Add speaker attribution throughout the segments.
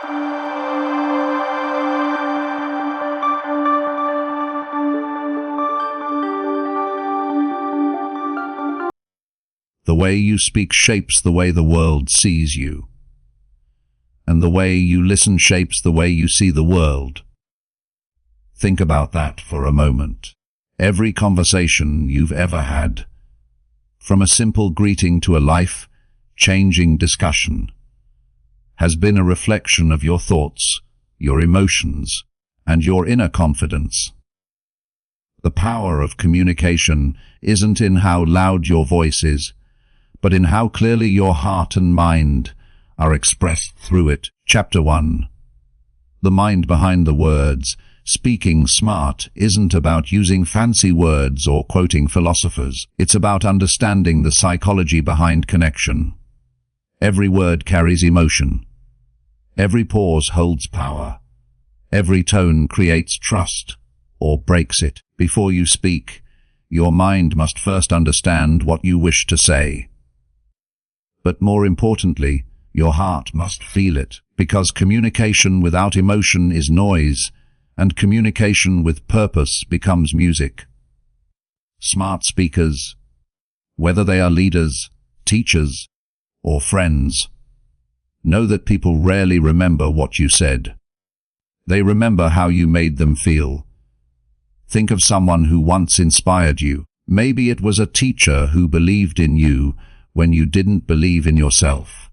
Speaker 1: The way you speak shapes the way the world sees you. And the way you listen shapes the way you see the world. Think about that for a moment. Every conversation you've ever had, from a simple greeting to a life-changing discussion, has been a reflection of your thoughts, your emotions, and your inner confidence. The power of communication isn't in how loud your voice is, but in how clearly your heart and mind are expressed through it. Chapter 1. The mind behind the words. Speaking smart isn't about using fancy words or quoting philosophers. It's about understanding the psychology behind connection. Every word carries emotion. Every pause holds power. Every tone creates trust or breaks it. Before you speak, your mind must first understand what you wish to say. But more importantly, your heart must feel it, because communication without emotion is noise, and communication with purpose becomes music. Smart speakers, whether they are leaders, teachers, or friends, know that people rarely remember what you said. They remember how you made them feel. Think of someone who once inspired you. Maybe it was a teacher who believed in you when you didn't believe in yourself.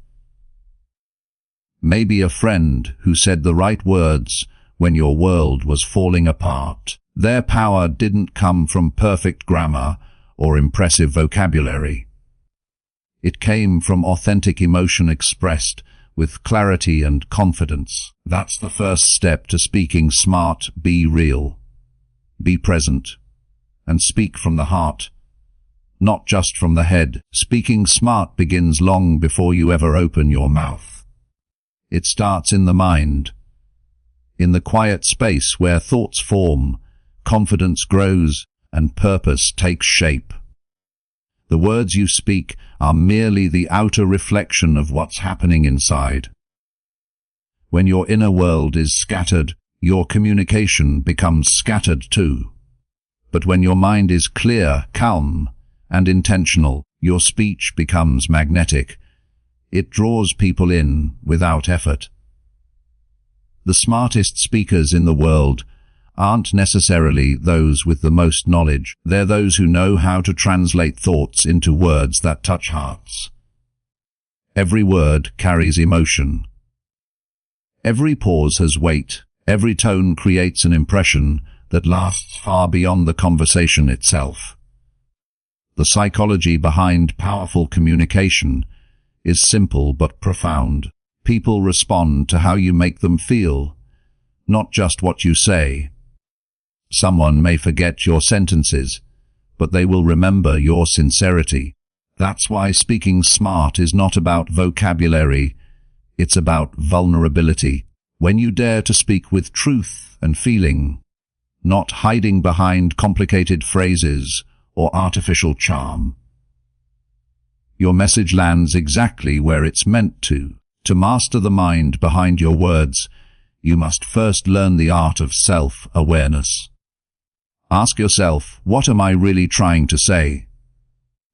Speaker 1: Maybe a friend who said the right words when your world was falling apart. Their power didn't come from perfect grammar or impressive vocabulary. It came from authentic emotion expressed with clarity and confidence. That's the first step to speaking smart. Be real. Be present. And speak from the heart, not just from the head. Speaking smart begins long before you ever open your mouth. It starts in the mind. In the quiet space where thoughts form, confidence grows, and purpose takes shape. The words you speak are merely the outer reflection of what's happening inside. When your inner world is scattered, your communication becomes scattered too. But when your mind is clear, calm, and intentional, your speech becomes magnetic. It draws people in without effort. The smartest speakers in the world aren't necessarily those with the most knowledge. They're those who know how to translate thoughts into words that touch hearts. Every word carries emotion. Every pause has weight. Every tone creates an impression that lasts far beyond the conversation itself. The psychology behind powerful communication is simple but profound. People respond to how you make them feel, not just what you say. Someone may forget your sentences, but they will remember your sincerity. That's why speaking smart is not about vocabulary, it's about vulnerability. When you dare to speak with truth and feeling, not hiding behind complicated phrases or artificial charm, your message lands exactly where it's meant to. To master the mind behind your words, you must first learn the art of self-awareness. Ask yourself, what am I really trying to say?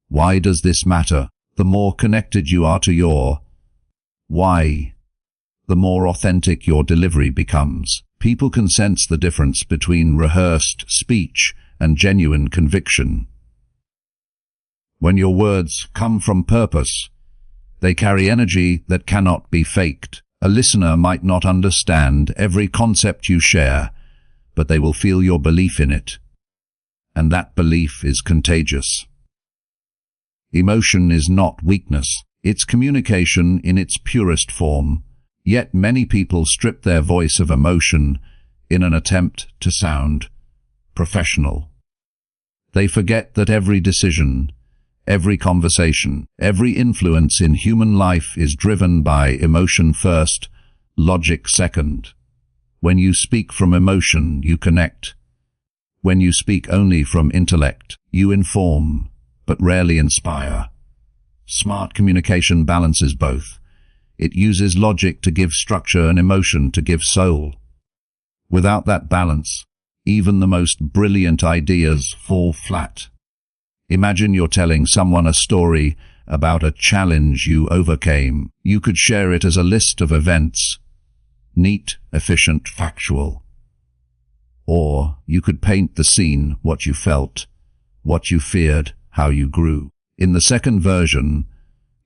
Speaker 1: Why does this matter? The more connected you are to your why, the more authentic your delivery becomes. People can sense the difference between rehearsed speech and genuine conviction. When your words come from purpose, they carry energy that cannot be faked. A listener might not understand every concept you share, but they will feel your belief in it. And that belief is contagious. Emotion is not weakness. It's communication in its purest form. Yet many people strip their voice of emotion in an attempt to sound professional. They forget that every decision, every conversation, every influence in human life is driven by emotion first, logic second. When you speak from emotion, you connect. When you speak only from intellect, you inform, but rarely inspire. Smart communication balances both. It uses logic to give structure and emotion to give soul. Without that balance, even the most brilliant ideas fall flat. Imagine you're telling someone a story about a challenge you overcame. You could share it as a list of events, neat, efficient, factual. Or you could paint the scene, what you felt, what you feared, how you grew. In the second version,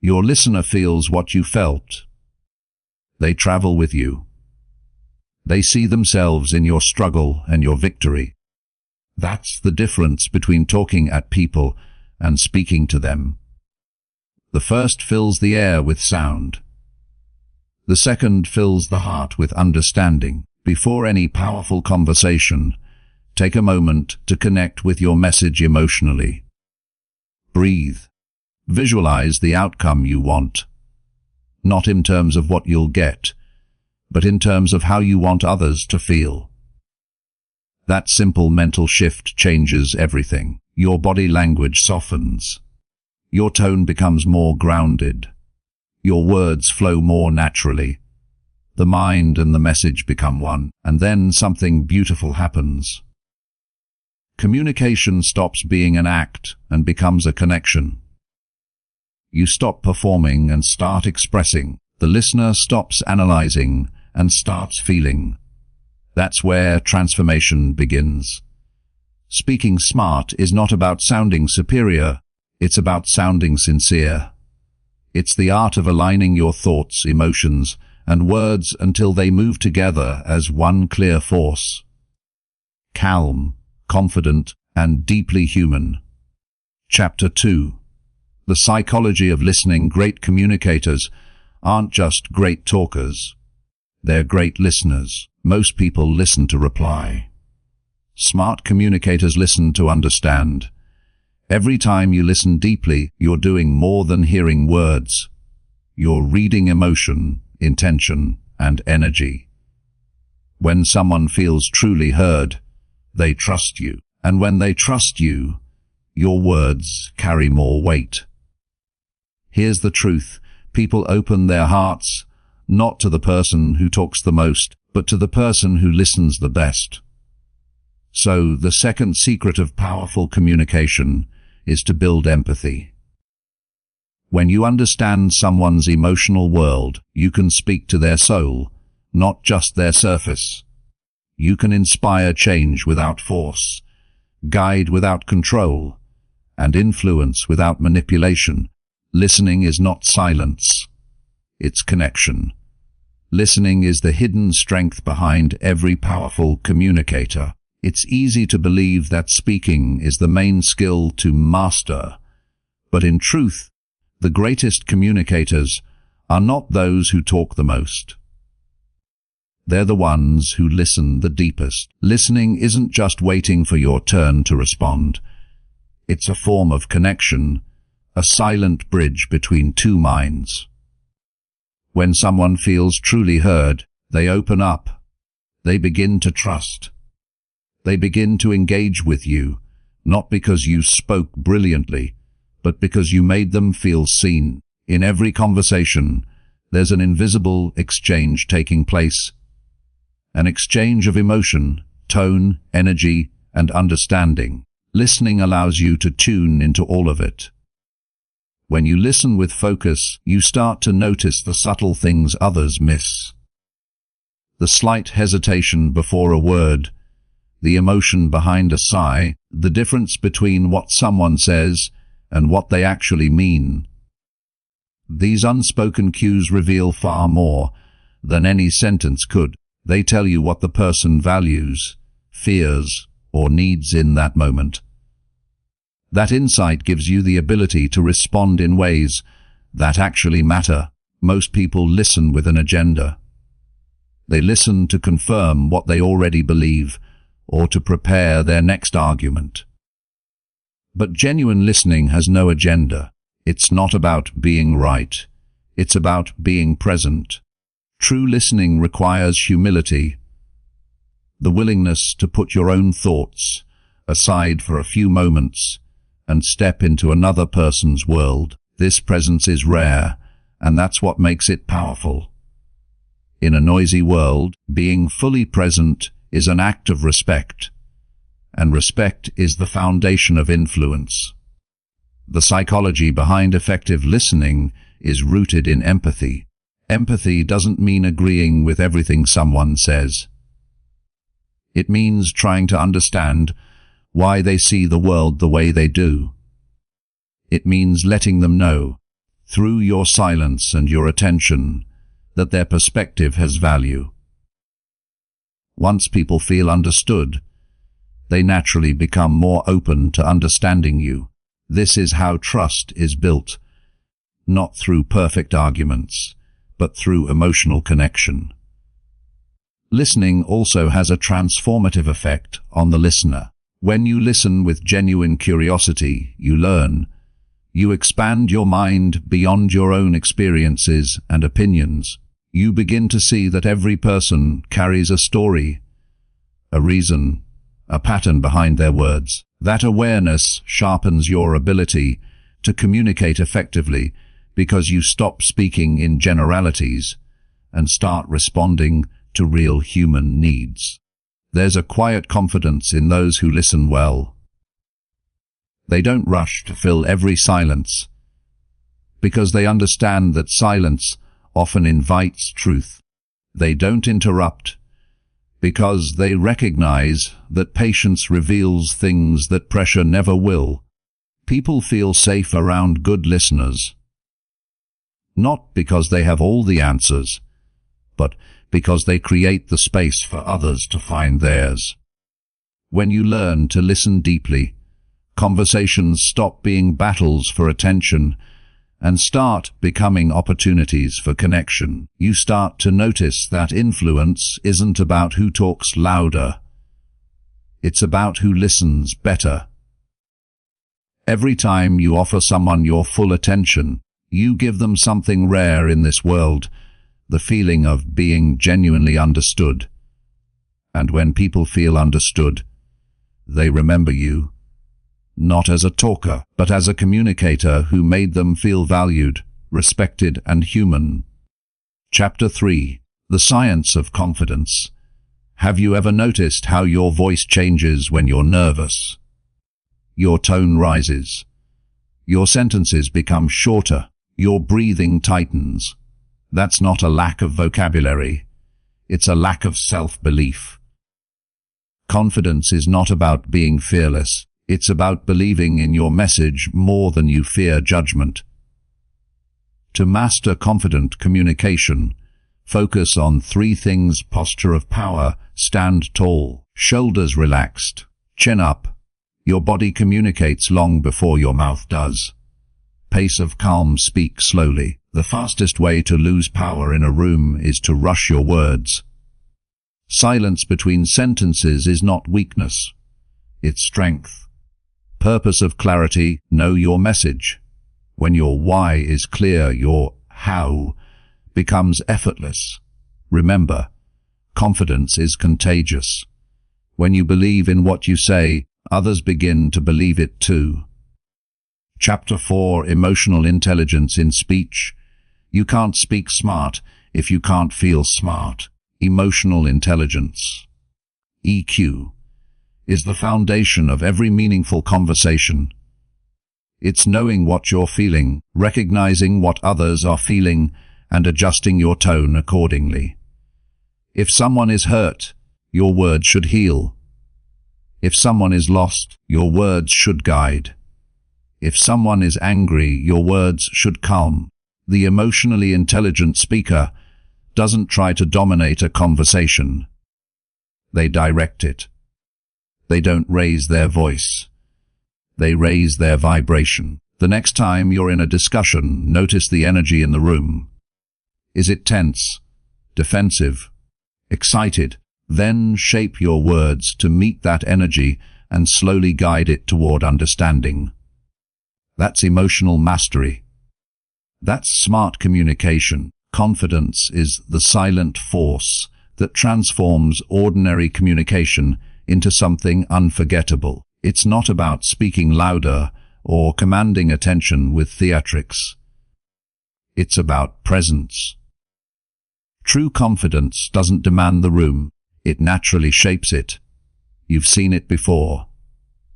Speaker 1: your listener feels what you felt. They travel with you. They see themselves in your struggle and your victory. That's the difference between talking at people and speaking to them. The first fills the air with sound. The second fills the heart with understanding. Before any powerful conversation, take a moment to connect with your message emotionally. Breathe. Visualize the outcome you want. Not in terms of what you'll get, but in terms of how you want others to feel. That simple mental shift changes everything. Your body language softens. Your tone becomes more grounded. Your words flow more naturally. The mind and the message become one, and then something beautiful happens. Communication stops being an act and becomes a connection. You stop performing and start expressing. The listener stops analyzing and starts feeling. That's where transformation begins. Speaking smart is not about sounding superior, it's about sounding sincere. It's the art of aligning your thoughts, emotions, and words until they move together as one clear force. Calm, confident, and deeply human. Chapter 2. The psychology of listening. Great communicators aren't just great talkers. They're great listeners. Most people listen to reply. Smart communicators listen to understand. Every time you listen deeply, you're doing more than hearing words. You're reading emotion, intention, and energy. When someone feels truly heard, they trust you. And when they trust you, your words carry more weight. Here's the truth. People open their hearts, not to the person who talks the most, but to the person who listens the best. So, the second secret of powerful communication is to build empathy. When you understand someone's emotional world, you can speak to their soul, not just their surface. You can inspire change without force, guide without control, and influence without manipulation. Listening is not silence. It's connection. Listening is the hidden strength behind every powerful communicator. It's easy to believe that speaking is the main skill to master, but in truth, the greatest communicators are not those who talk the most. They're the ones who listen the deepest. Listening isn't just waiting for your turn to respond. It's a form of connection, a silent bridge between two minds. When someone feels truly heard, they open up. They begin to trust. They begin to engage with you, not because you spoke brilliantly, but because you made them feel seen. In every conversation, there's an invisible exchange taking place. An exchange of emotion, tone, energy, and understanding. Listening allows you to tune into all of it. When you listen with focus, you start to notice the subtle things others miss. The slight hesitation before a word, the emotion behind a sigh, the difference between what someone says and what they actually mean. These unspoken cues reveal far more than any sentence could. They tell you what the person values, fears, or needs in that moment. That insight gives you the ability to respond in ways that actually matter. Most people listen with an agenda. They listen to confirm what they already believe or to prepare their next argument. But genuine listening has no agenda. It's not about being right. It's about being present. True listening requires humility, the willingness to put your own thoughts aside for a few moments and step into another person's world. This presence is rare and that's what makes it powerful. In a noisy world, being fully present is an act of respect, and respect is the foundation of influence. The psychology behind effective listening is rooted in empathy. Empathy doesn't mean agreeing with everything someone says. It means trying to understand why they see the world the way they do. It means letting them know, through your silence and your attention, that their perspective has value. Once people feel understood, they naturally become more open to understanding you. This is how trust is built, not through perfect arguments, but through emotional connection. Listening also has a transformative effect on the listener. When you listen with genuine curiosity, you learn. You expand your mind beyond your own experiences and opinions. You begin to see that every person carries a story, a reason, a pattern behind their words. That awareness sharpens your ability to communicate effectively because you stop speaking in generalities and start responding to real human needs. There's a quiet confidence in those who listen well. They don't rush to fill every silence because they understand that silence often invites truth. They don't interrupt because they recognize that patience reveals things that pressure never will. People feel safe around good listeners, not because they have all the answers, but because they create the space for others to find theirs. When you learn to listen deeply, conversations stop being battles for attention and start becoming opportunities for connection. You start to notice that influence isn't about who talks louder. It's about who listens better. Every time you offer someone your full attention, you give them something rare in this world, the feeling of being genuinely understood. And when people feel understood, they remember you, not as a talker, but as a communicator who made them feel valued, respected, and human. Chapter 3. The Science of Confidence. Have you ever noticed how your voice changes when you're nervous? Your tone rises. Your sentences become shorter. Your breathing tightens. That's not a lack of vocabulary. It's a lack of self-belief. Confidence is not about being fearless. It's about believing in your message more than you fear judgment. To master confident communication, focus on 3 things: posture of power, stand tall, shoulders relaxed, chin up. Your body communicates long before your mouth does. Pace of calm, speak slowly. The fastest way to lose power in a room is to rush your words. Silence between sentences is not weakness, it's strength. Purpose of clarity, know your message. When your why is clear, your how becomes effortless. Remember, confidence is contagious. When you believe in what you say, others begin to believe it too. Chapter 4. Emotional Intelligence in Speech. You can't speak smart if you can't feel smart. Emotional intelligence, EQ, is the foundation of every meaningful conversation. It's knowing what you're feeling, recognizing what others are feeling, and adjusting your tone accordingly. If someone is hurt, your words should heal. If someone is lost, your words should guide. If someone is angry, your words should calm. The emotionally intelligent speaker doesn't try to dominate a conversation. They direct it. They don't raise their voice. They raise their vibration. The next time you're in a discussion, notice the energy in the room. Is it tense, defensive, excited? Then shape your words to meet that energy and slowly guide it toward understanding. That's emotional mastery. That's smart communication. Confidence is the silent force that transforms ordinary communication into something unforgettable. It's not about speaking louder or commanding attention with theatrics. It's about presence. True confidence doesn't demand the room, it naturally shapes it. You've seen it before.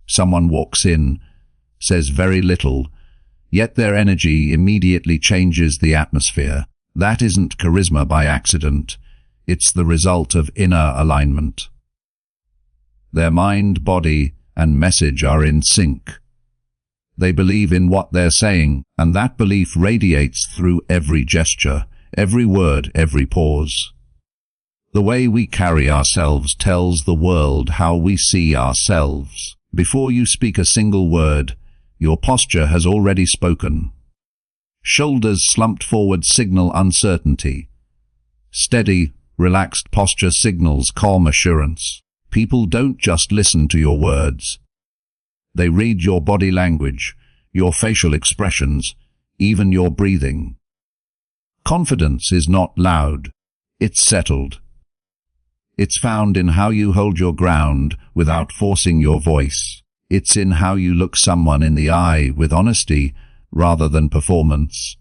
Speaker 1: Someone walks in, says very little, yet their energy immediately changes the atmosphere. That isn't charisma by accident. It's the result of inner alignment. Their mind, body, and message are in sync. They believe in what they're saying, and that belief radiates through every gesture, every word, every pause. The way we carry ourselves tells the world how we see ourselves. Before you speak a single word, your posture has already spoken. Shoulders slumped forward signal uncertainty. Steady, relaxed posture signals calm assurance. People don't just listen to your words. They read your body language, your facial expressions, even your breathing. Confidence is not loud. It's settled. It's found in how you hold your ground without forcing your voice. It's in how you look someone in the eye with honesty rather than performance.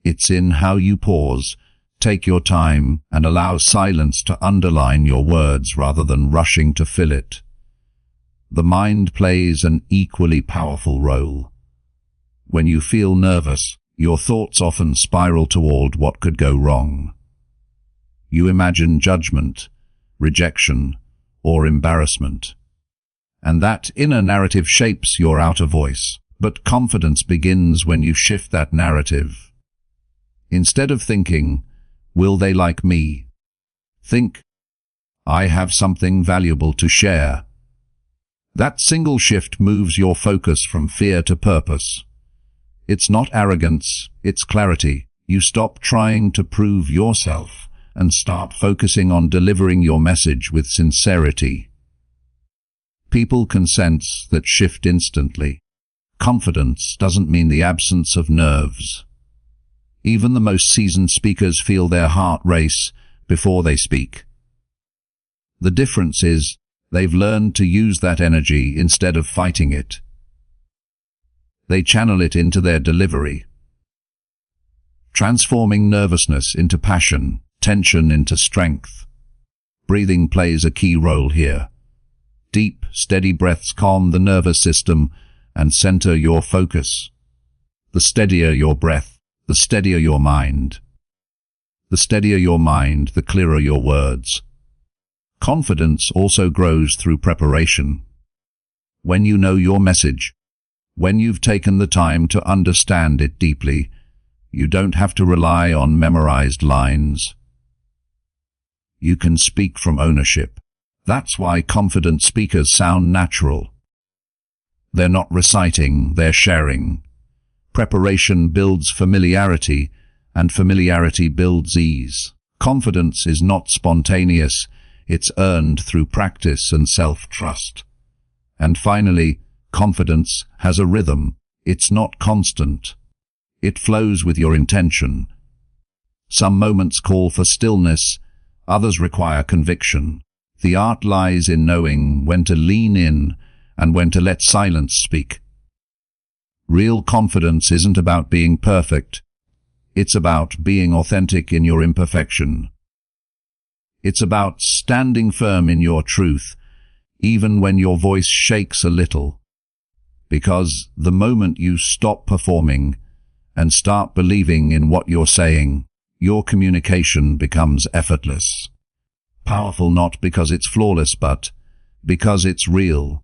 Speaker 1: It's in how you pause, take your time, and allow silence to underline your words rather than rushing to fill it. The mind plays an equally powerful role. When you feel nervous, your thoughts often spiral toward what could go wrong. You imagine judgment, rejection, or embarrassment. And that inner narrative shapes your outer voice. But confidence begins when you shift that narrative. Instead of thinking, "Will they like me?" think, "I have something valuable to share." That single shift moves your focus from fear to purpose. It's not arrogance, it's clarity. You stop trying to prove yourself and start focusing on delivering your message with sincerity. People can sense that shift instantly. Confidence doesn't mean the absence of nerves. Even the most seasoned speakers feel their heart race before they speak. The difference is, they've learned to use that energy instead of fighting it. They channel it into their delivery, transforming nervousness into passion, tension into strength. Breathing plays a key role here. Deep, steady breaths calm the nervous system and center your focus. The steadier your breath, the steadier your mind. The steadier your mind, the clearer your words. Confidence also grows through preparation. When you know your message, when you've taken the time to understand it deeply, you don't have to rely on memorized lines. You can speak from ownership. That's why confident speakers sound natural. They're not reciting, they're sharing. Preparation builds familiarity, and familiarity builds ease. Confidence is not spontaneous, it's earned through practice and self-trust. And finally, confidence has a rhythm. It's not constant. It flows with your intention. Some moments call for stillness, others require conviction. The art lies in knowing when to lean in and when to let silence speak. Real confidence isn't about being perfect. It's about being authentic in your imperfection. It's about standing firm in your truth, even when your voice shakes a little. Because the moment you stop performing and start believing in what you're saying, your communication becomes effortless. Powerful not because it's flawless, but because it's real.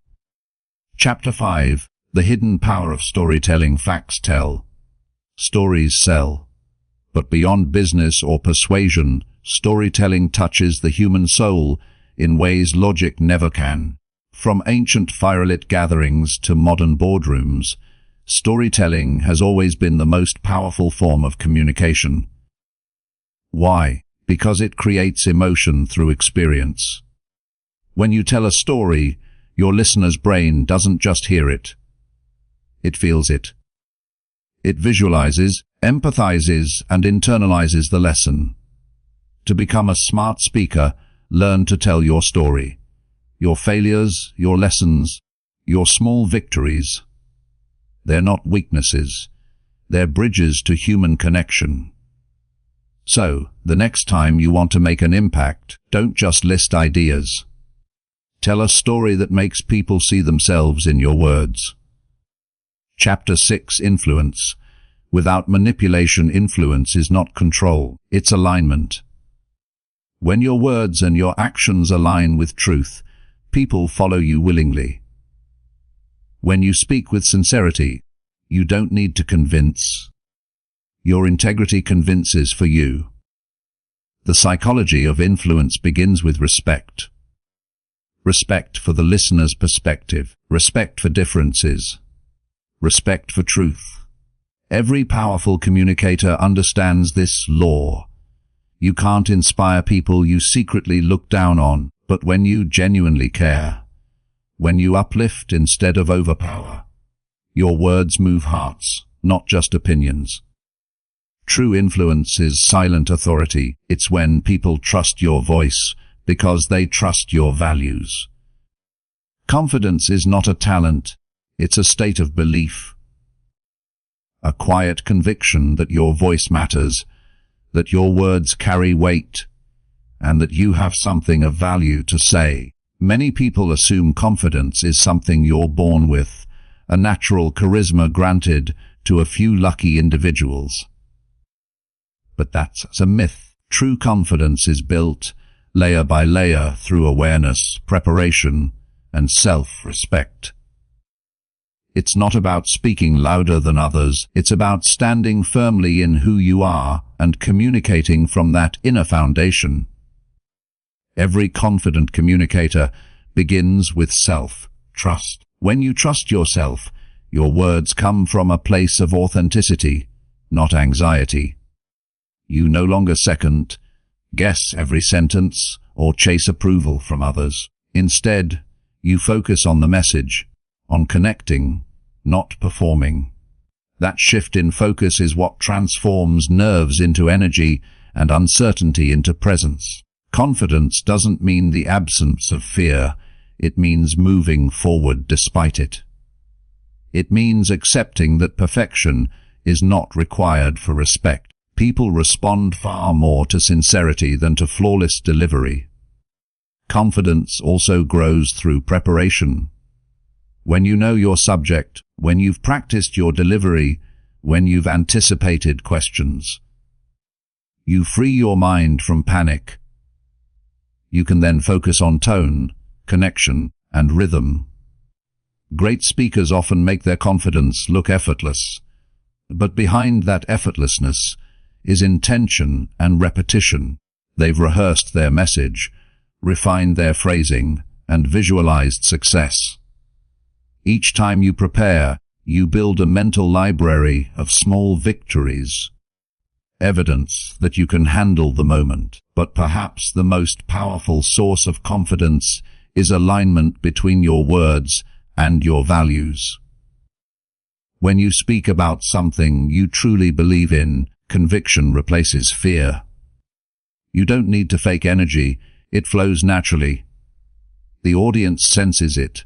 Speaker 1: Chapter 5. The Hidden Power of Storytelling. Facts tell. Stories sell. But beyond business or persuasion, storytelling touches the human soul in ways logic never can. From ancient firelit gatherings to modern boardrooms, storytelling has always been the most powerful form of communication. Why? Because it creates emotion through experience. When you tell a story, your listener's brain doesn't just hear it. It feels it. It visualizes, empathizes, and internalizes the lesson. To become a smart speaker, learn to tell your story. Your failures, your lessons, your small victories. They're not weaknesses. They're bridges to human connection. So, the next time you want to make an impact, don't just list ideas. Tell a story that makes people see themselves in your words. Chapter 6: Influence. Without manipulation, influence is not control, it's alignment. When your words and your actions align with truth, people follow you willingly. When you speak with sincerity, you don't need to convince. Your integrity convinces for you. The psychology of influence begins with respect. Respect for the listener's perspective, respect for differences, respect for truth. Every powerful communicator understands this law. You can't inspire people you secretly look down on, but when you genuinely care, when you uplift instead of overpower, your words move hearts, not just opinions. True influence is silent authority. It's when people trust your voice because they trust your values. Confidence is not a talent, it's a state of belief. A quiet conviction that your voice matters, that your words carry weight, and that you have something of value to say. Many people assume confidence is something you're born with, a natural charisma granted to a few lucky individuals. But that's a myth. True confidence is built layer by layer through awareness, preparation, and self-respect. It's not about speaking louder than others, it's about standing firmly in who you are and communicating from that inner foundation. Every confident communicator begins with self-trust. When you trust yourself, your words come from a place of authenticity, not anxiety. You no longer second-guess every sentence or chase approval from others. Instead, you focus on the message, on connecting, not performing. That shift in focus is what transforms nerves into energy and uncertainty into presence. Confidence doesn't mean the absence of fear, it means moving forward despite it. It means accepting that perfection is not required for respect. People respond far more to sincerity than to flawless delivery. Confidence also grows through preparation. When you know your subject, when you've practiced your delivery, when you've anticipated questions, you free your mind from panic. You can then focus on tone, connection, and rhythm. Great speakers often make their confidence look effortless, but behind that effortlessness is intention and repetition. They've rehearsed their message, refined their phrasing, and visualized success. Each time you prepare, you build a mental library of small victories, evidence that you can handle the moment. But perhaps the most powerful source of confidence is alignment between your words and your values. When you speak about something you truly believe in, conviction replaces fear. You don't need to fake energy, it flows naturally. The audience senses it.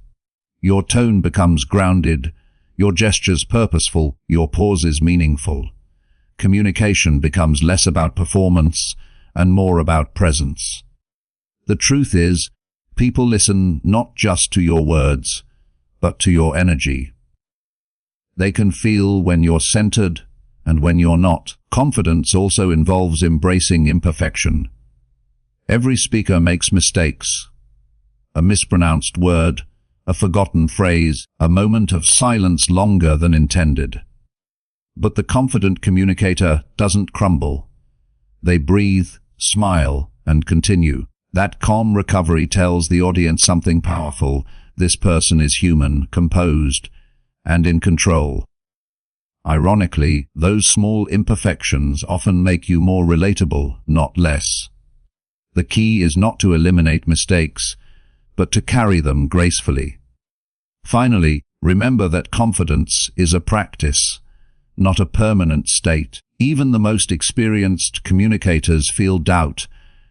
Speaker 1: Your tone becomes grounded, your gestures purposeful, your pauses meaningful. Communication becomes less about performance and more about presence. The truth is, people listen not just to your words, but to your energy. They can feel when you're centered and when you're not. Confidence also involves embracing imperfection. Every speaker makes mistakes. A mispronounced word, a forgotten phrase, a moment of silence longer than intended. But the confident communicator doesn't crumble. They breathe, smile, and continue. That calm recovery tells the audience something powerful. This person is human, composed, and in control. Ironically, those small imperfections often make you more relatable, not less. The key is not to eliminate mistakes, but to carry them gracefully. Finally, remember that confidence is a practice, not a permanent state. Even the most experienced communicators feel doubt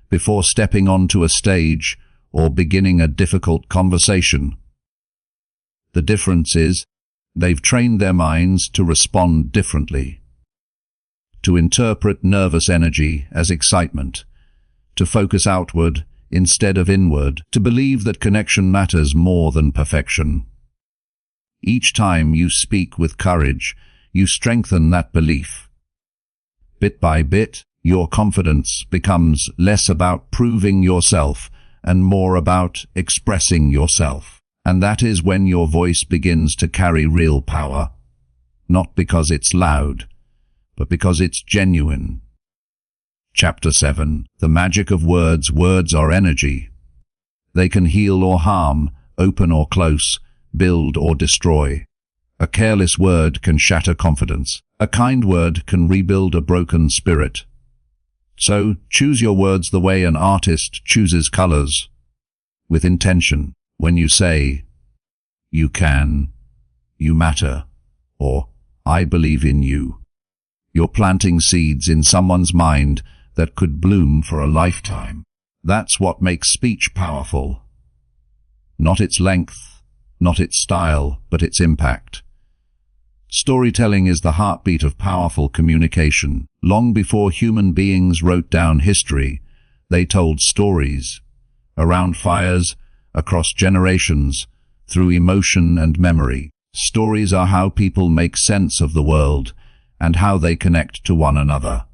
Speaker 1: before stepping onto a stage or beginning a difficult conversation. The difference is, they've trained their minds to respond differently. to interpret nervous energy as excitement, to focus outward instead of inward, to believe that connection matters more than perfection. Each time you speak with courage, you strengthen that belief. Bit by bit, your confidence becomes less about proving yourself and more about expressing yourself. And that is when your voice begins to carry real power, not because it's loud, but because it's genuine. Chapter 7. The Magic of Words. Words are energy. They can heal or harm, open or close, build or destroy. A careless word can shatter confidence. A kind word can rebuild a broken spirit. So, choose your words the way an artist chooses colors, with intention. When you say, "You can," "You matter," or "I believe in you," you're planting seeds in someone's mind that could bloom for a lifetime. That's what makes speech powerful. Not its length, not its style, but its impact. Storytelling is the heartbeat of powerful communication. Long before human beings wrote down history, they told stories. Around fires, across generations, through emotion and memory. Stories are how people make sense of the world and how they connect to one another.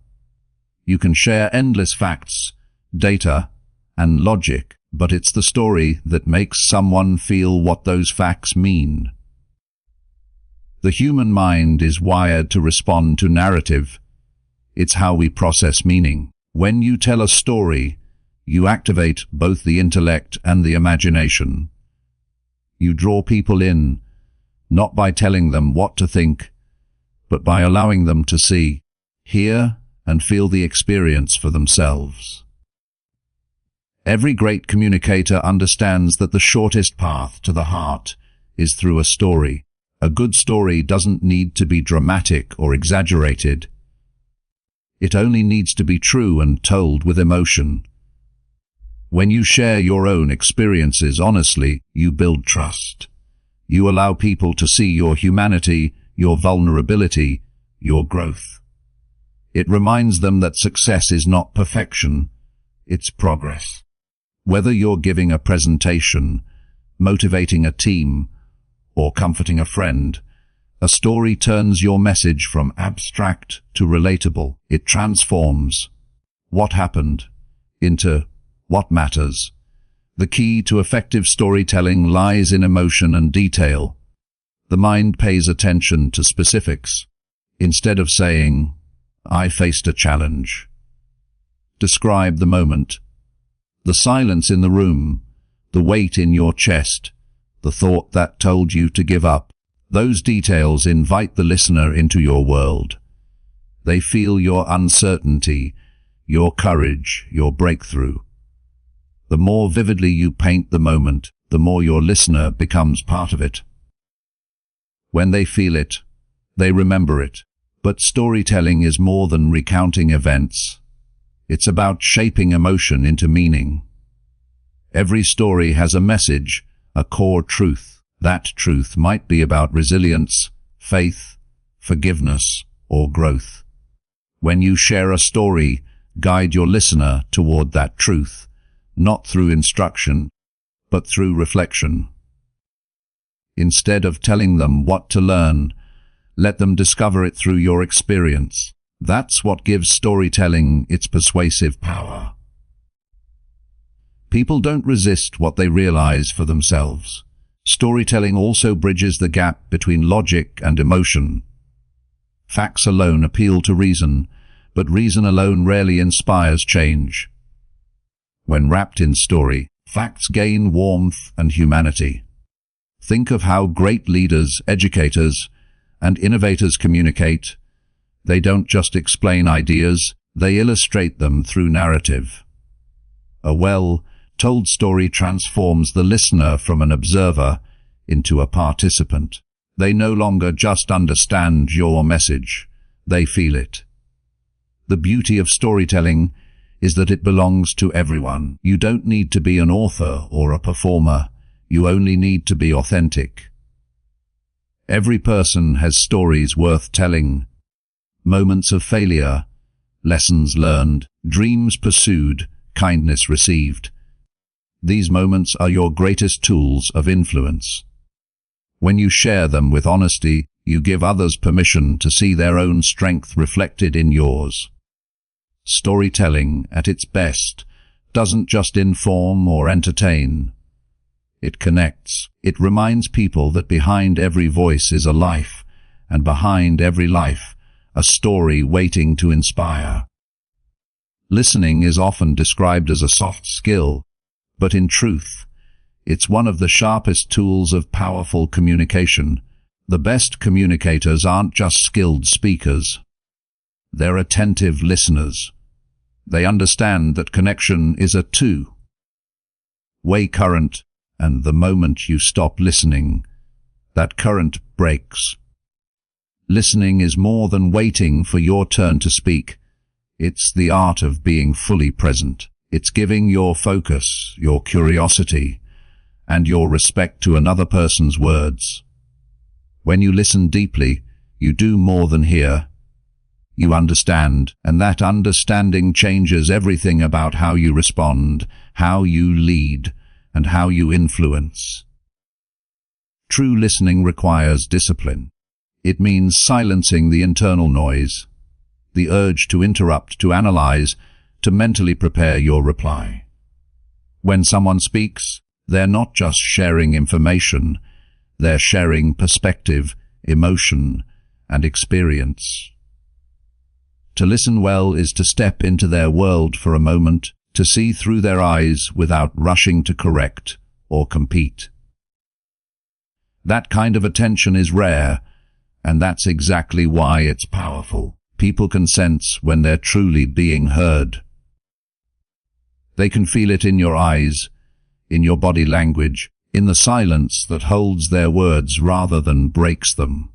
Speaker 1: You can share endless facts, data, and logic, but it's the story that makes someone feel what those facts mean. The human mind is wired to respond to narrative. It's how we process meaning. When you tell a story, you activate both the intellect and the imagination. You draw people in, not by telling them what to think, but by allowing them to see, hear, and feel the experience for themselves. Every great communicator understands that the shortest path to the heart is through a story. A good story doesn't need to be dramatic or exaggerated. It only needs to be true and told with emotion. When you share your own experiences honestly, you build trust. You allow people to see your humanity, your vulnerability, your growth. It reminds them that success is not perfection, it's progress. Whether you're giving a presentation, motivating a team, or comforting a friend, a story turns your message from abstract to relatable. It transforms what happened into what matters. The key to effective storytelling lies in emotion and detail. The mind pays attention to specifics. Instead of saying, "I faced a challenge," describe the moment, the silence in the room, the weight in your chest, the thought that told you to give up. Those details invite the listener into your world. They feel your uncertainty, your courage, your breakthrough. The more vividly you paint the moment, the more your listener becomes part of it. When they feel it, they remember it. But storytelling is more than recounting events. It's about shaping emotion into meaning. Every story has a message, a core truth. That truth might be about resilience, faith, forgiveness, or growth. When you share a story, guide your listener toward that truth, not through instruction, but through reflection. Instead of telling them what to learn, let them discover it through your experience. That's what gives storytelling its persuasive power. People don't resist what they realize for themselves. Storytelling also bridges the gap between logic and emotion. Facts alone appeal to reason, but reason alone rarely inspires change. When wrapped in story, facts gain warmth and humanity. Think of how great leaders, educators, and innovators communicate. They don't just explain ideas, they illustrate them through narrative. A well-told story transforms the listener from an observer into a participant. They no longer just understand your message, they feel it. The beauty of storytelling is that it belongs to everyone. You don't need to be an author or a performer, you only need to be authentic. Every person has stories worth telling. moments of failure, lessons learned, dreams pursued, kindness received. These moments are your greatest tools of influence. When you share them with honesty, you give others permission to see their own strength reflected in yours. Storytelling, at its best, doesn't just inform or entertain. It connects. It reminds people that behind every voice is a life, and behind every life, a story waiting to inspire. Listening is often described as a soft skill, but in truth, it's one of the sharpest tools of powerful communication. The best communicators aren't just skilled speakers. They're attentive listeners. They understand that connection is a two-way current, and the moment you stop listening, that current breaks. Listening is more than waiting for your turn to speak. It's the art of being fully present. It's giving your focus, your curiosity, and your respect to another person's words. When you listen deeply, you do more than hear. You understand, and that understanding changes everything about how you respond, how you lead, and how you influence. True listening requires discipline. It means silencing the internal noise, the urge to interrupt, to analyze, to mentally prepare your reply. When someone speaks, they're not just sharing information, they're sharing perspective, emotion, and experience. To listen well is to step into their world for a moment, to see through their eyes without rushing to correct or compete. That kind of attention is rare, and that's exactly why it's powerful. People can sense when they're truly being heard. They can feel it in your eyes, in your body language, in the silence that holds their words rather than breaks them.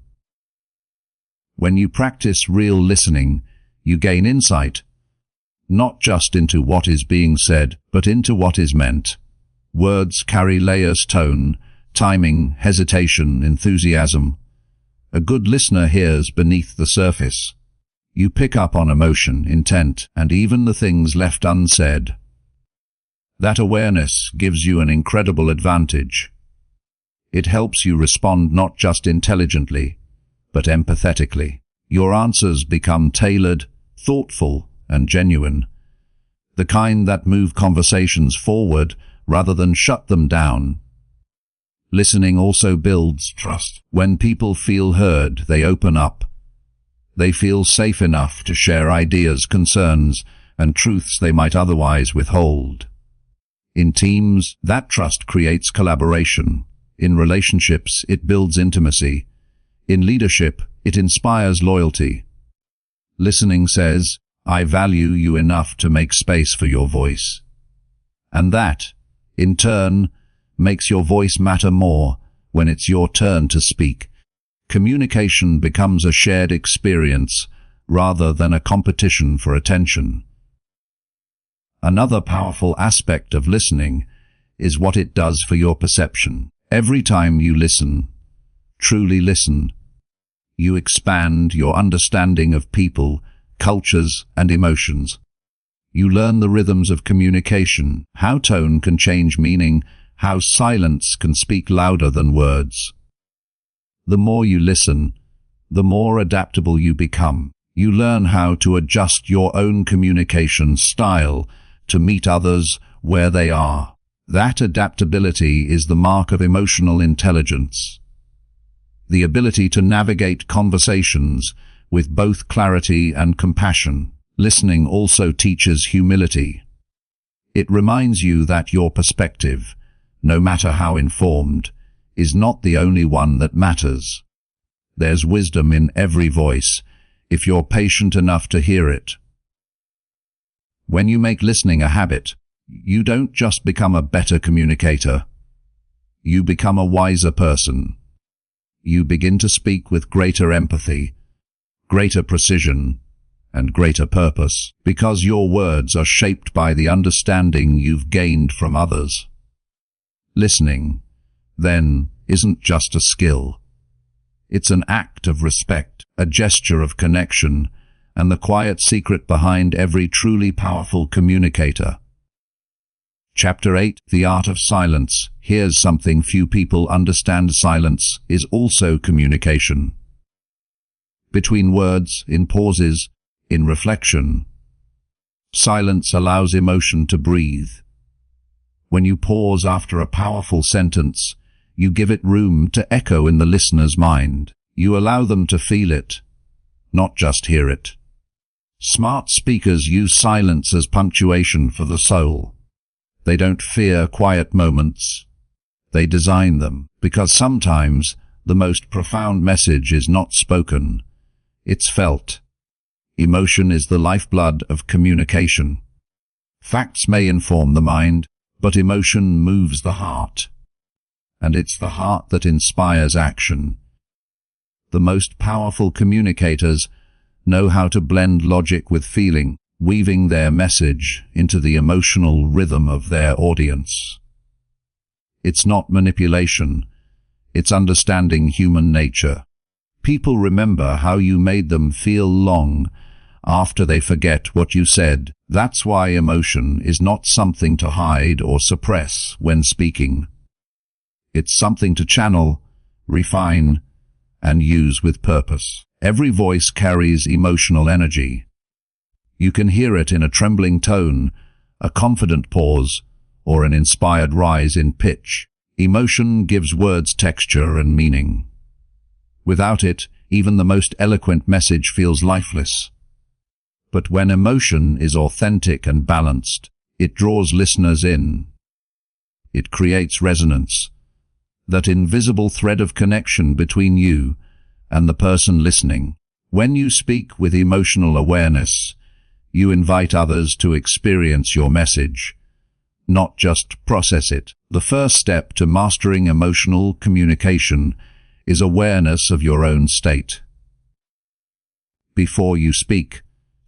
Speaker 1: When you practice real listening, you gain insight, not just into what is being said, but into what is meant. Words carry layers: tone, timing, hesitation, enthusiasm. A good listener hears beneath the surface. You pick up on emotion, intent, and even the things left unsaid. That awareness gives you an incredible advantage. It helps you respond not just intelligently, but empathetically. Your answers become tailored, thoughtful, and genuine. The kind that move conversations forward rather than shut them down. Listening also builds trust. When people feel heard, they open up. They feel safe enough to share ideas, concerns, and truths they might otherwise withhold. In teams, that trust creates collaboration. In relationships, it builds intimacy. In leadership, it inspires loyalty. Listening says, I value you enough to make space for your voice. And that, in turn, makes your voice matter more when it's your turn to speak. Communication becomes a shared experience rather than a competition for attention. Another powerful aspect of listening is what it does for your perception. Every time you listen, truly listen, you expand your understanding of people, cultures, and emotions. You learn the rhythms of communication, how tone can change meaning, how silence can speak louder than words. The more you listen, the more adaptable you become. You learn how to adjust your own communication style to meet others where they are. That adaptability is the mark of emotional intelligence. The ability to navigate conversations with both clarity and compassion. Listening also teaches humility. It reminds you that your perspective, no matter how informed, is not the only one that matters. There's wisdom in every voice, if you're patient enough to hear it. When you make listening a habit, you don't just become a better communicator. You become a wiser person. You begin to speak with greater empathy, greater precision, and greater purpose, because your words are shaped by the understanding you've gained from others. Listening, then, isn't just a skill. It's an act of respect, a gesture of connection, and the quiet secret behind every truly powerful communicator. Chapter 8: The Art of Silence. Here's something few people understand: silence is also communication. Between words, in pauses, in reflection, silence allows emotion to breathe. When you pause after a powerful sentence, you give it room to echo in the listener's mind. You allow them to feel it, not just hear it. Smart speakers use silence as punctuation for the soul. They don't fear quiet moments. They design them, because sometimes the most profound message is not spoken, it's felt. Emotion is the lifeblood of communication. Facts may inform the mind, but emotion moves the heart. And it's the heart that inspires action. The most powerful communicators know how to blend logic with feeling, weaving their message into the emotional rhythm of their audience. It's not manipulation, it's understanding human nature. People remember how you made them feel long after they forget what you said. That's why emotion is not something to hide or suppress when speaking. It's something to channel, refine, and use with purpose. Every voice carries emotional energy. You can hear it in a trembling tone, a confident pause, or an inspired rise in pitch. Emotion gives words texture and meaning. Without it, even the most eloquent message feels lifeless. But when emotion is authentic and balanced, it draws listeners in. It creates resonance, that invisible thread of connection between you and the person listening. When you speak with emotional awareness, you invite others to experience your message, not just process it. The first step to mastering emotional communication is awareness of your own state. Before you speak,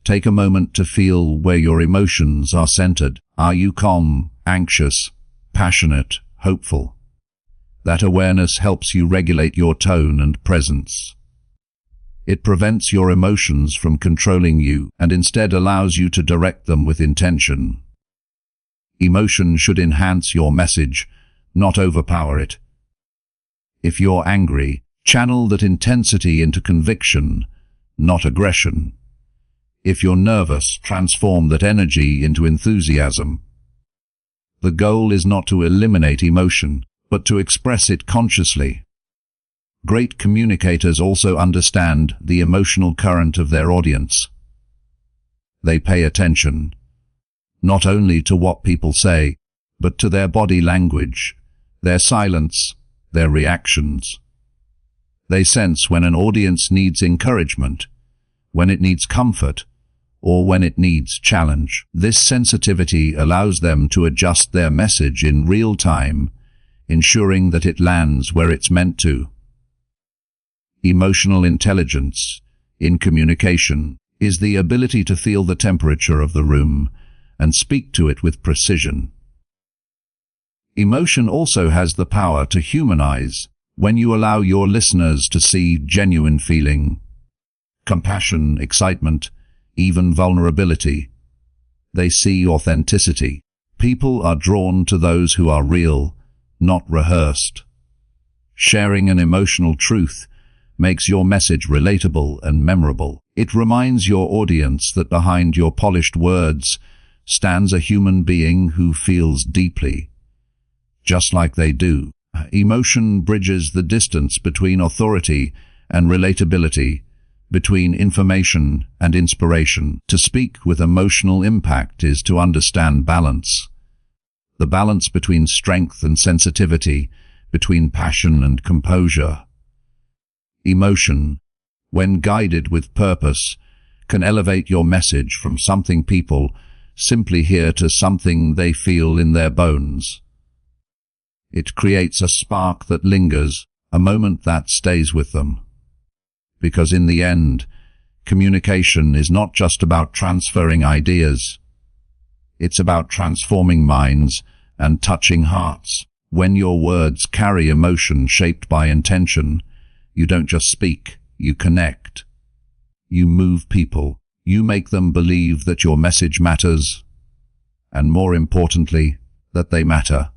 Speaker 1: take a moment to feel where your emotions are centered. Are you calm, anxious, passionate, hopeful? That awareness helps you regulate your tone and presence. It prevents your emotions from controlling you and instead allows you to direct them with intention. Emotion should enhance your message, not overpower it. If you're angry, channel that intensity into conviction, not aggression. If you're nervous, transform that energy into enthusiasm. The goal is not to eliminate emotion, but to express it consciously. Great communicators also understand the emotional current of their audience. They pay attention, not only to what people say, but to their body language, their silence, their reactions. They sense when an audience needs encouragement, when it needs comfort, or when it needs challenge. This sensitivity allows them to adjust their message in real time, ensuring that it lands where it's meant to. Emotional intelligence in communication is the ability to feel the temperature of the room and speak to it with precision. Emotion also has the power to humanize when you allow your listeners to see genuine feeling, compassion, excitement, even vulnerability. They see authenticity. People are drawn to those who are real, not rehearsed. Sharing an emotional truth makes your message relatable and memorable. It reminds your audience that behind your polished words stands a human being who feels deeply, just like they do. Emotion bridges the distance between authority and relatability, between information and inspiration. To speak with emotional impact is to understand balance. The balance between strength and sensitivity, between passion and composure. Emotion, when guided with purpose, can elevate your message from something people simply hear to something they feel in their bones. It creates a spark that lingers, a moment that stays with them. Because in the end, communication is not just about transferring ideas. It's about transforming minds and touching hearts. When your words carry emotion shaped by intention, you don't just speak, you connect. You move people, You make them believe that your message matters, and more importantly, that they matter.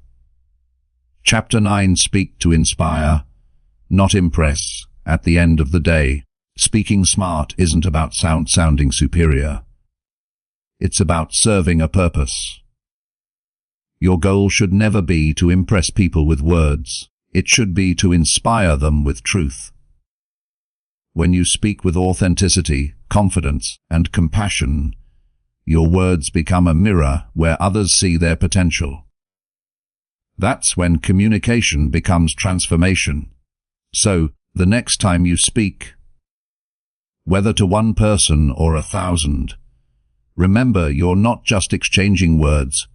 Speaker 1: Chapter 9. Speak to inspire, not impress. At the end of the day, speaking smart isn't about sounding superior. It's about serving a purpose. Your goal should never be to impress people with words. It should be to inspire them with truth. When you speak with authenticity, confidence, and compassion, your words become a mirror where others see their potential. That's when communication becomes transformation. So, the next time you speak, whether to one person or 1,000, remember you're not just exchanging words.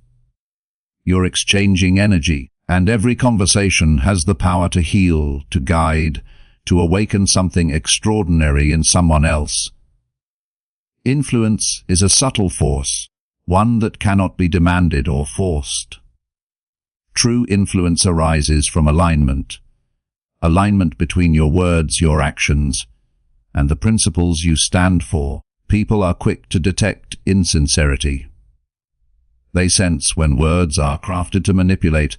Speaker 1: You're exchanging energy, and every conversation has the power to heal, to guide, to awaken something extraordinary in someone else. Influence is a subtle force, one that cannot be demanded or forced. True influence arises from alignment between your words, your actions, and the principles you stand for. People are quick to detect insincerity. They sense when words are crafted to manipulate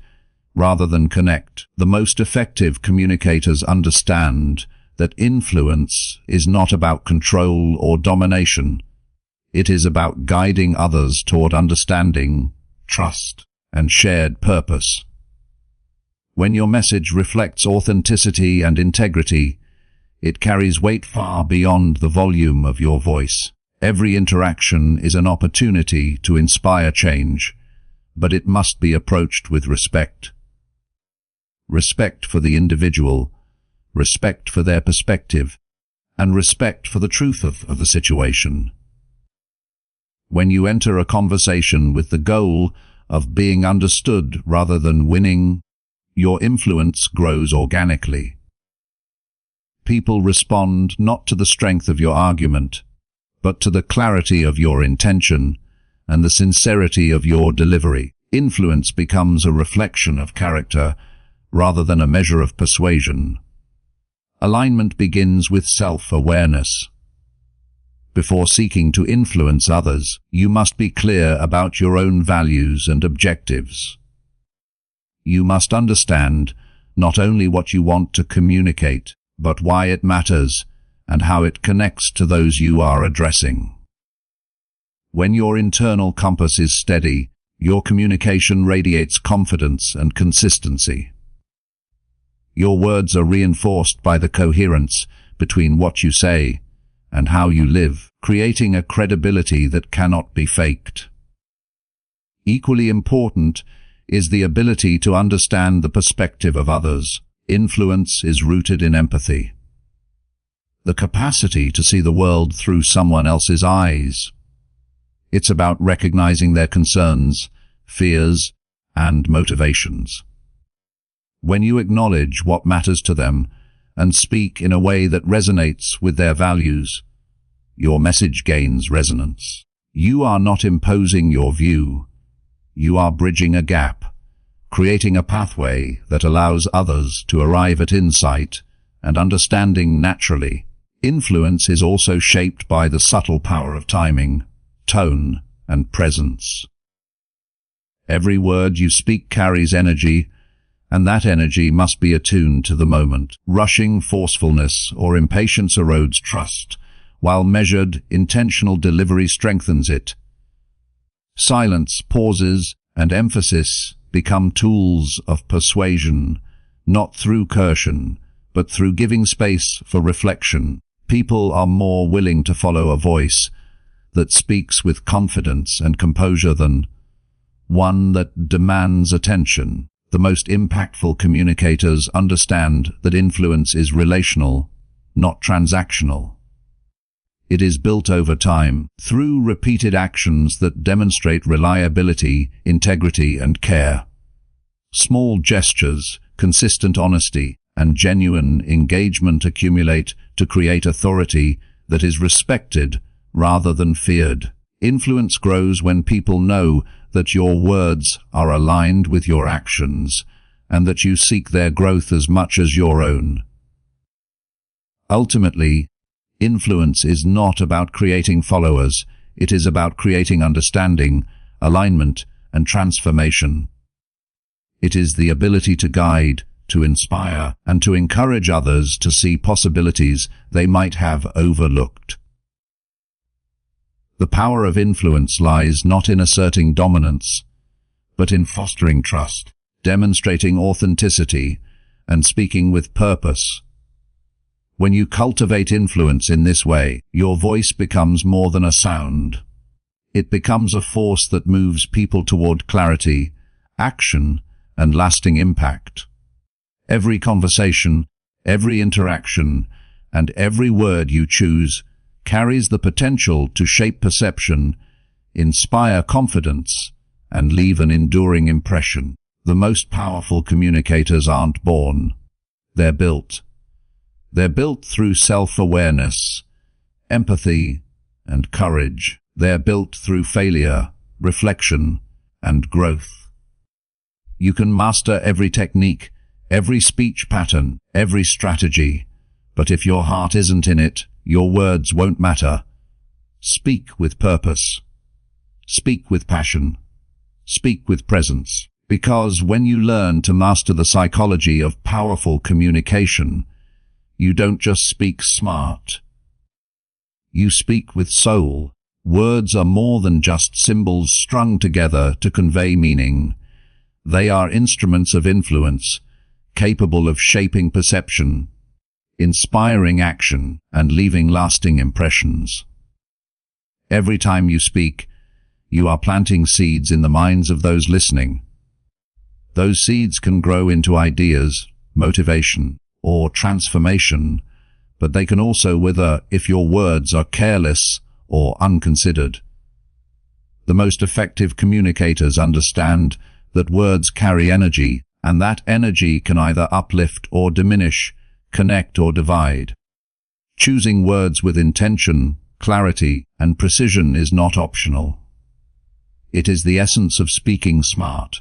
Speaker 1: rather than connect. The most effective communicators understand that influence is not about control or domination. It is about guiding others toward understanding, trust, and shared purpose. When your message reflects authenticity and integrity, it carries weight far beyond the volume of your voice. Every interaction is an opportunity to inspire change, but it must be approached with respect. Respect for the individual, respect for their perspective, and respect for the truth of the situation. When you enter a conversation with the goal of being understood rather than winning, your influence grows organically. People respond not to the strength of your argument, but to the clarity of your intention and the sincerity of your delivery. Influence becomes a reflection of character rather than a measure of persuasion. Alignment begins with self-awareness. Before seeking to influence others, you must be clear about your own values and objectives. You must understand not only what you want to communicate, but why it matters and how it connects to those you are addressing. When your internal compass is steady, your communication radiates confidence and consistency. Your words are reinforced by the coherence between what you say and how you live, creating a credibility that cannot be faked. Equally important is the ability to understand the perspective of others. Influence is rooted in empathy. The capacity to see the world through someone else's eyes. It's about recognizing their concerns, fears, and motivations. When you acknowledge what matters to them and speak in a way that resonates with their values, your message gains resonance. You are not imposing your view. You are bridging a gap, creating a pathway that allows others to arrive at insight and understanding naturally. Influence is also shaped by the subtle power of timing, tone, and presence. Every word you speak carries energy, and that energy must be attuned to the moment. Rushing forcefulness or impatience erodes trust, while measured, intentional delivery strengthens it. Silence, pauses, and emphasis become tools of persuasion, not through coercion, but through giving space for reflection. People are more willing to follow a voice that speaks with confidence and composure than one that demands attention. The most impactful communicators understand that influence is relational, not transactional. It is built over time, through repeated actions that demonstrate reliability, integrity, and care. Small gestures, consistent honesty, and genuine engagement accumulate to create authority that is respected rather than feared. Influence grows when people know that your words are aligned with your actions and that you seek their growth as much as your own. Ultimately, Influence is not about creating followers. It is about creating understanding, alignment, and transformation. It is the ability to guide, to inspire, and to encourage others to see possibilities they might have overlooked. The power of influence lies not in asserting dominance, but in fostering trust, demonstrating authenticity, and speaking with purpose. When you cultivate influence in this way, your voice becomes more than a sound. It becomes a force that moves people toward clarity, action, and lasting impact. Every conversation, every interaction, and every word you choose carries the potential to shape perception, inspire confidence, and leave an enduring impression. The most powerful communicators aren't born. They're built. They're built through self-awareness, empathy, and courage. They're built through failure, reflection, and growth. You can master every technique, every speech pattern, every strategy, but if your heart isn't in it, your words won't matter. Speak with purpose. Speak with passion. Speak with presence. Because when you learn to master the psychology of powerful communication, you don't just speak smart. You speak with soul. Words are more than just symbols strung together to convey meaning. They are instruments of influence, capable of shaping perception, inspiring action, and leaving lasting impressions. Every time you speak, you are planting seeds in the minds of those listening. Those seeds can grow into ideas, motivation, or transformation, but they can also wither if your words are careless or unconsidered. The most effective communicators understand that words carry energy, and that energy can either uplift or diminish, connect or divide. Choosing words with intention, clarity, and precision is not optional. It is the essence of speaking smart.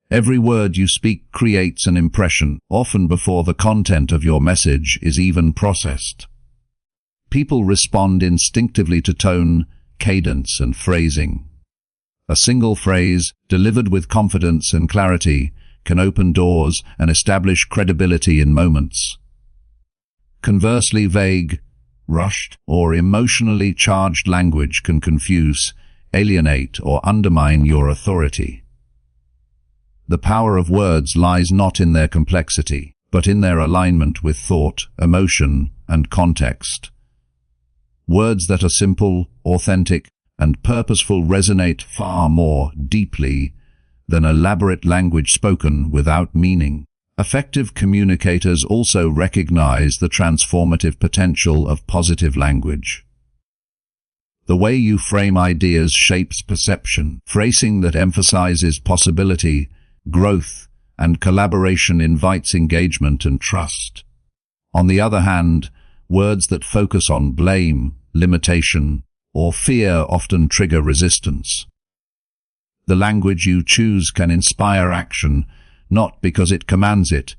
Speaker 1: Every word you speak creates an impression, often before the content of your message is even processed. People respond instinctively to tone, cadence, and phrasing. A single phrase, delivered with confidence and clarity, can open doors and establish credibility in moments. Conversely, vague, rushed, or emotionally charged language can confuse, alienate, or undermine your authority. The power of words lies not in their complexity, but in their alignment with thought, emotion, and context. Words that are simple, authentic, and purposeful resonate far more deeply than elaborate language spoken without meaning. Effective communicators also recognize the transformative potential of positive language. The way you frame ideas shapes perception. Phrasing that emphasizes possibility, growth, and collaboration invites engagement and trust. On the other hand, words that focus on blame, limitation, or fear often trigger resistance. The language you choose can inspire action, not because it commands it,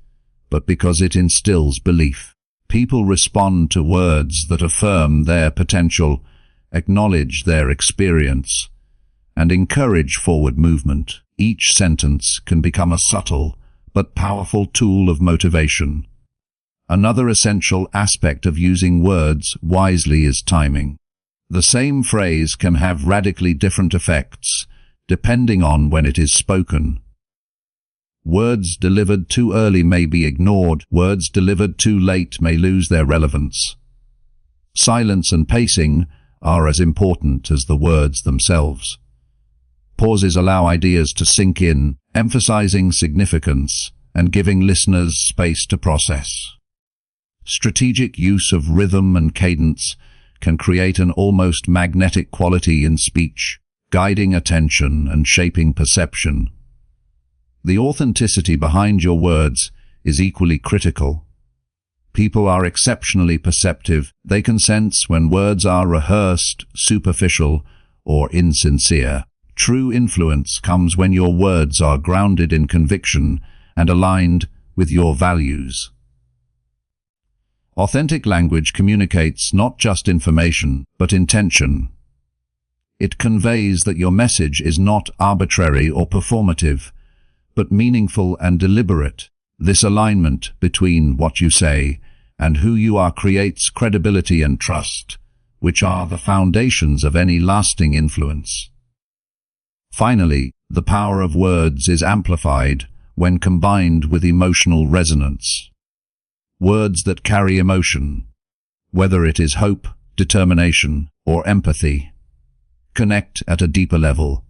Speaker 1: but because it instills belief. People respond to words that affirm their potential, acknowledge their experience, and encourage forward movement. Each sentence can become a subtle but powerful tool of motivation. Another essential aspect of using words wisely is timing. The same phrase can have radically different effects, depending on when it is spoken. Words delivered too early may be ignored. Words delivered too late may lose their relevance. Silence and pacing are as important as the words themselves. Pauses allow ideas to sink in, emphasizing significance and giving listeners space to process. Strategic use of rhythm and cadence can create an almost magnetic quality in speech, guiding attention and shaping perception. The authenticity behind your words is equally critical. People are exceptionally perceptive. They can sense when words are rehearsed, superficial, or insincere. True influence comes when your words are grounded in conviction and aligned with your values. Authentic language communicates not just information, but intention. It conveys that your message is not arbitrary or performative, but meaningful and deliberate. This alignment between what you say and who you are creates credibility and trust, which are the foundations of any lasting influence. Finally, the power of words is amplified when combined with emotional resonance. Words that carry emotion, whether it is hope, determination, or empathy, connect at a deeper level.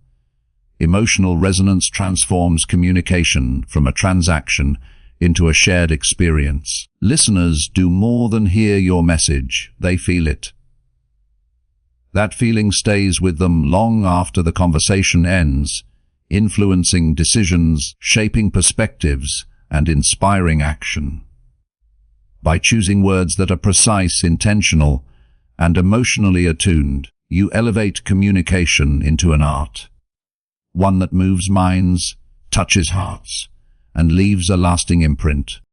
Speaker 1: Emotional resonance transforms communication from a transaction into a shared experience. Listeners do more than hear your message, they feel it. That feeling stays with them long after the conversation ends, influencing decisions, shaping perspectives, and inspiring action. By choosing words that are precise, intentional, and emotionally attuned, you elevate communication into an art. One that moves minds, touches hearts, and leaves a lasting imprint.